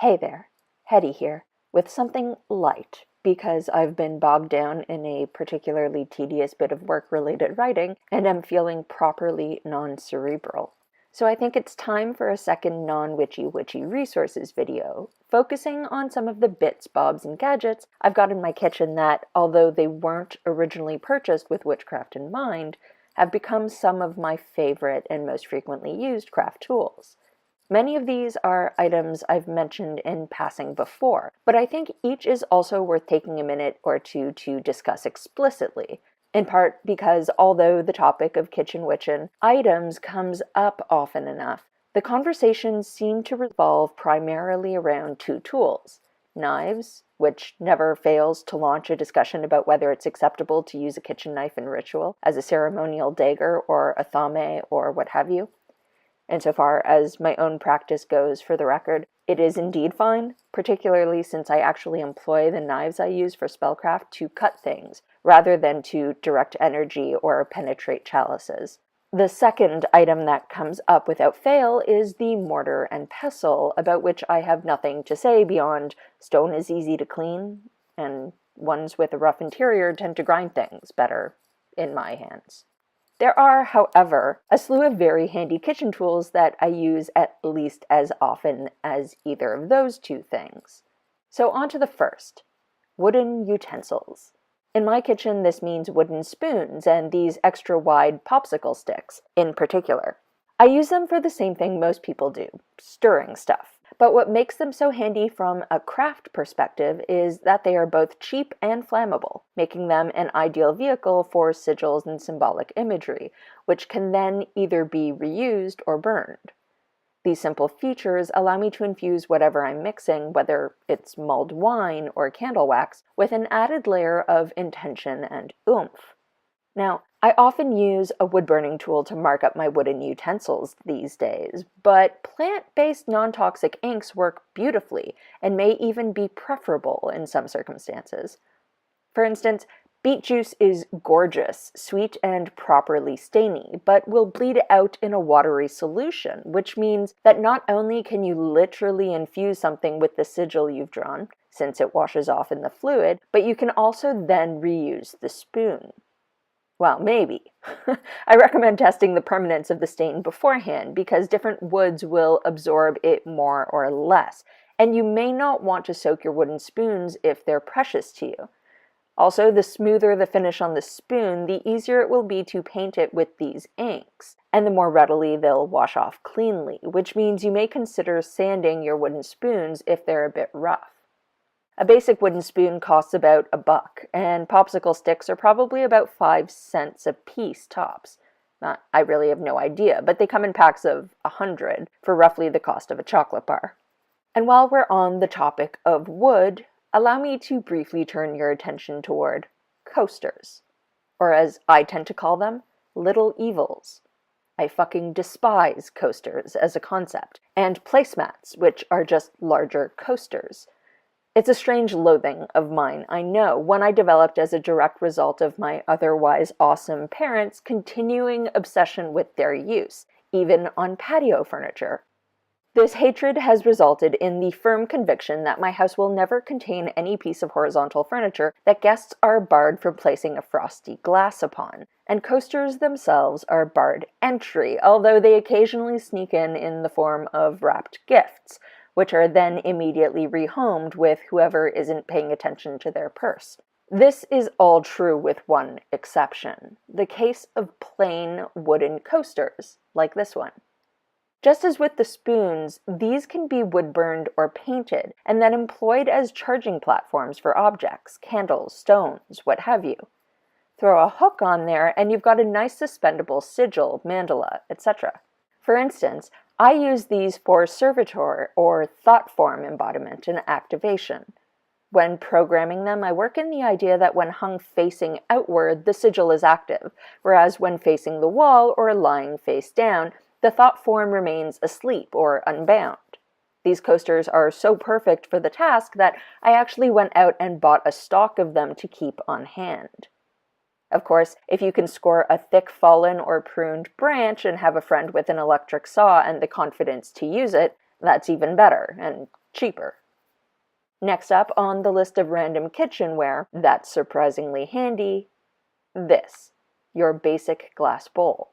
Hey there, Hetty here, with something light, because I've been bogged down in a particularly tedious bit of work-related writing, and am feeling properly non-cerebral. So I think it's time for a second Non-Witchy Witchy Resources video, focusing on some of the bits, bobs, and gadgets I've got in my kitchen that, although they weren't originally purchased with witchcraft in mind, have become some of my favorite and most frequently used craft tools. Many of these are items I've mentioned in passing before, but I think each is also worth taking a minute or two to discuss explicitly, in part because although the topic of kitchen witchin' items comes up often enough, the conversations seem to revolve primarily around two tools: knives, which never fails to launch a discussion about whether it's acceptable to use a kitchen knife in ritual as a ceremonial dagger or a thame or what have you. Insofar as my own practice goes, for the record, it is indeed fine, particularly since I actually employ the knives I use for spellcraft to cut things, rather than to direct energy or penetrate chalices. The second item that comes up without fail is the mortar and pestle, about which I have nothing to say beyond stone is easy to clean, and ones with a rough interior tend to grind things better in my hands. There are, however, a slew of very handy kitchen tools that I use at least as often as either of those two things. So on to the first, wooden utensils. In my kitchen, this means wooden spoons and these extra wide popsicle sticks in particular. I use them for the same thing most people do, stirring stuff. But what makes them so handy from a craft perspective is that they are both cheap and flammable, making them an ideal vehicle for sigils and symbolic imagery, which can then either be reused or burned. These simple features allow me to infuse whatever I'm mixing, whether it's mulled wine or candle wax, with an added layer of intention and oomph. Now, I often use a wood-burning tool to mark up my wooden utensils these days, but plant-based non-toxic inks work beautifully and may even be preferable in some circumstances. For instance, beet juice is gorgeous, sweet, and properly stainy, but will bleed out in a watery solution, which means that not only can you literally infuse something with the sigil you've drawn, since it washes off in the fluid, but you can also then reuse the spoon. Well, maybe. I recommend testing the permanence of the stain beforehand because different woods will absorb it more or less, and you may not want to soak your wooden spoons if they're precious to you. Also, the smoother the finish on the spoon, the easier it will be to paint it with these inks, and the more readily they'll wash off cleanly, which means you may consider sanding your wooden spoons if they're a bit rough. A basic wooden spoon costs about $1, and popsicle sticks are probably about 5 cents a piece tops. I really have no idea, but they come in packs of 100 for roughly the cost of a chocolate bar. And while we're on the topic of wood, allow me to briefly turn your attention toward coasters, or as I tend to call them, little evils. I fucking despise coasters as a concept, and placemats, which are just larger coasters. It's a strange loathing of mine, I know, one I developed as a direct result of my otherwise awesome parents' continuing obsession with their use, even on patio furniture. This hatred has resulted in the firm conviction that my house will never contain any piece of horizontal furniture that guests are barred from placing a frosty glass upon, and coasters themselves are barred entry, although they occasionally sneak in the form of wrapped gifts, which are then immediately rehomed with whoever isn't paying attention to their purse. This is all true with one exception, the case of plain wooden coasters, like this one. Just as with the spoons, these can be wood-burned or painted, and then employed as charging platforms for objects, candles, stones, what have you. Throw a hook on there, and you've got a nice suspendable sigil, mandala, etc. For instance, I use these for servitor or thought form embodiment and activation. When programming them, I work in the idea that when hung facing outward, the sigil is active, whereas when facing the wall or lying face down, the thought form remains asleep or unbound. These coasters are so perfect for the task that I actually went out and bought a stock of them to keep on hand. Of course, if you can score a thick fallen or pruned branch and have a friend with an electric saw and the confidence to use it, That's even better and cheaper. Next up on the list of random kitchenware that's surprisingly handy, this, your basic glass bowl.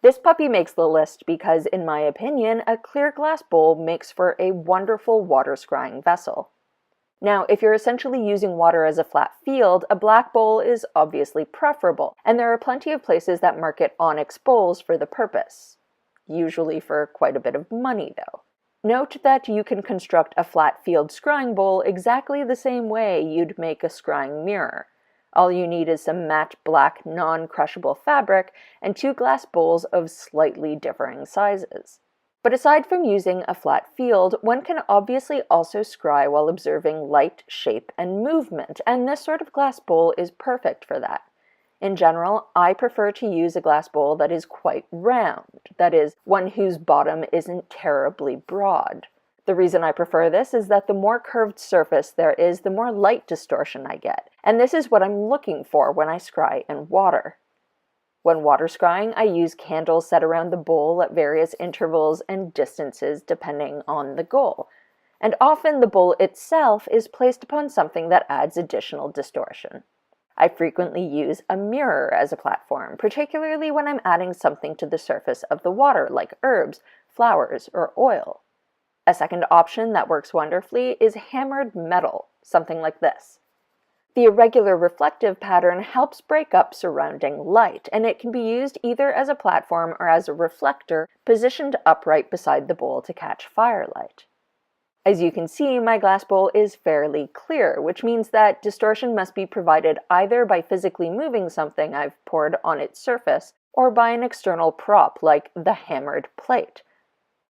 This puppy makes the list because, in my opinion, a clear glass bowl makes for a wonderful water scrying vessel. Now, if you're essentially using water as a flat field, a black bowl is obviously preferable, and there are plenty of places that market onyx bowls for the purpose. Usually for quite a bit of money, though. Note that you can construct a flat field scrying bowl exactly the same way you'd make a scrying mirror. All you need is some matte black non-crushable fabric and 2 glass bowls of slightly differing sizes. But aside from using a flat field, one can obviously also scry while observing light, shape, and movement, and this sort of glass bowl is perfect for that. In general, I prefer to use a glass bowl that is quite round, that is, one whose bottom isn't terribly broad. The reason I prefer this is that the more curved surface there is, the more light distortion I get, and this is what I'm looking for when I scry in water. When water scrying, I use candles set around the bowl at various intervals and distances depending on the goal, and often the bowl itself is placed upon something that adds additional distortion. I frequently use a mirror as a platform, particularly when I'm adding something to the surface of the water, like herbs, flowers, or oil. A second option that works wonderfully is hammered metal, something like this. The irregular reflective pattern helps break up surrounding light, and it can be used either as a platform or as a reflector positioned upright beside the bowl to catch firelight. As you can see, my glass bowl is fairly clear, which means that distortion must be provided either by physically moving something I've poured on its surface or by an external prop like the hammered plate.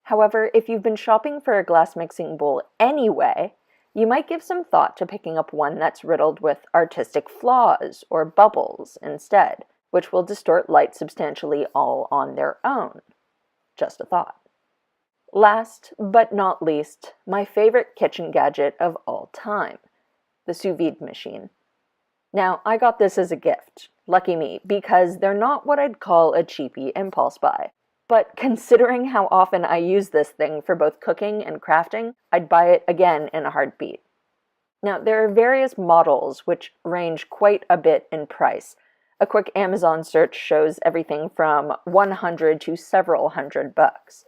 However, if you've been shopping for a glass mixing bowl anyway, you might give some thought to picking up one that's riddled with artistic flaws or bubbles instead, which will distort light substantially all on their own. Just a thought. Last but not least, my favorite kitchen gadget of all time, the Sous Vide machine. Now, I got this as a gift, lucky me, because they're not what I'd call a cheapy impulse buy. But considering how often I use this thing for both cooking and crafting, I'd buy it again in a heartbeat. Now, there are various models which range quite a bit in price. A quick Amazon search shows everything from $100 to several $100.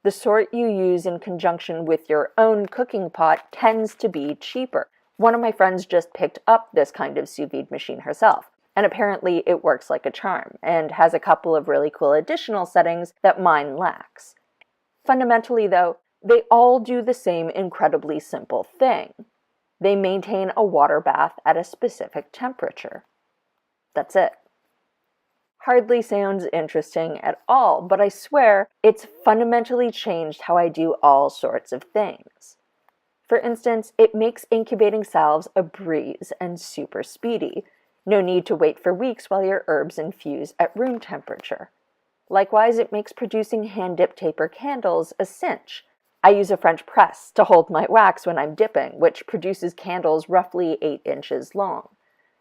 The sort you use in conjunction with your own cooking pot tends to be cheaper. One of my friends just picked up this kind of sous vide machine herself, and apparently it works like a charm, and has a couple of really cool additional settings that mine lacks. Fundamentally, though, they all do the same incredibly simple thing. They maintain a water bath at a specific temperature. That's it. Hardly sounds interesting at all, but I swear it's fundamentally changed how I do all sorts of things. For instance, it makes incubating salves a breeze and super speedy. No need to wait for weeks while your herbs infuse at room temperature. Likewise, it makes producing hand-dipped taper candles a cinch. I use a French press to hold my wax when I'm dipping, which produces candles roughly 8 inches long.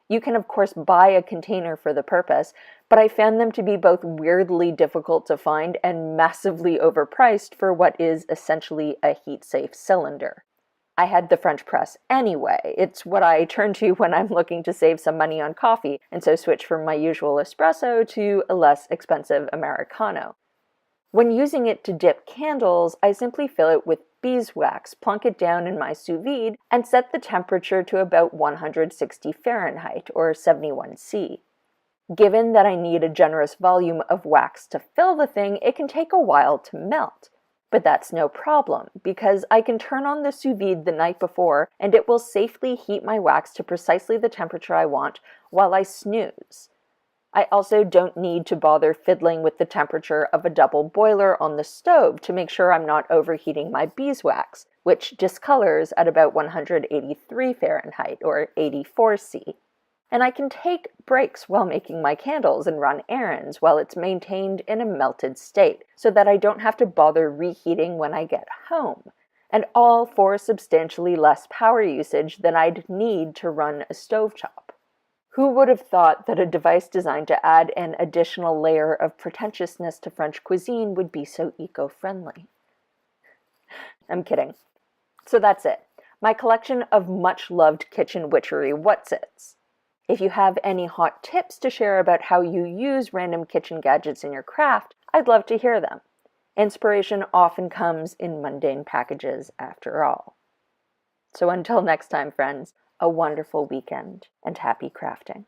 You can of course buy a container for the purpose, but I found them to be both weirdly difficult to find and massively overpriced for what is essentially a heat-safe cylinder. I had the French press anyway. It's what I turn to when I'm looking to save some money on coffee, and so switch from my usual espresso to a less expensive Americano. When using it to dip candles, I simply fill it with beeswax, plunk it down in my sous vide, and set the temperature to about 160 Fahrenheit, or 71 C. Given that I need a generous volume of wax to fill the thing, it can take a while to melt. But that's no problem, because I can turn on the sous vide the night before and it will safely heat my wax to precisely the temperature I want while I snooze. I also don't need to bother fiddling with the temperature of a double boiler on the stove to make sure I'm not overheating my beeswax, which discolors at about 183 Fahrenheit or 84 C. And I can take breaks while making my candles and run errands while it's maintained in a melted state, so that I don't have to bother reheating when I get home, and all for substantially less power usage than I'd need to run a stovetop. Who would have thought that a device designed to add an additional layer of pretentiousness to French cuisine would be so eco-friendly? I'm kidding. So that's it. My collection of much-loved kitchen witchery whatsits. If you have any hot tips to share about how you use random kitchen gadgets in your craft, I'd love to hear them. Inspiration often comes in mundane packages after all. So until next time, friends, a wonderful weekend and happy crafting.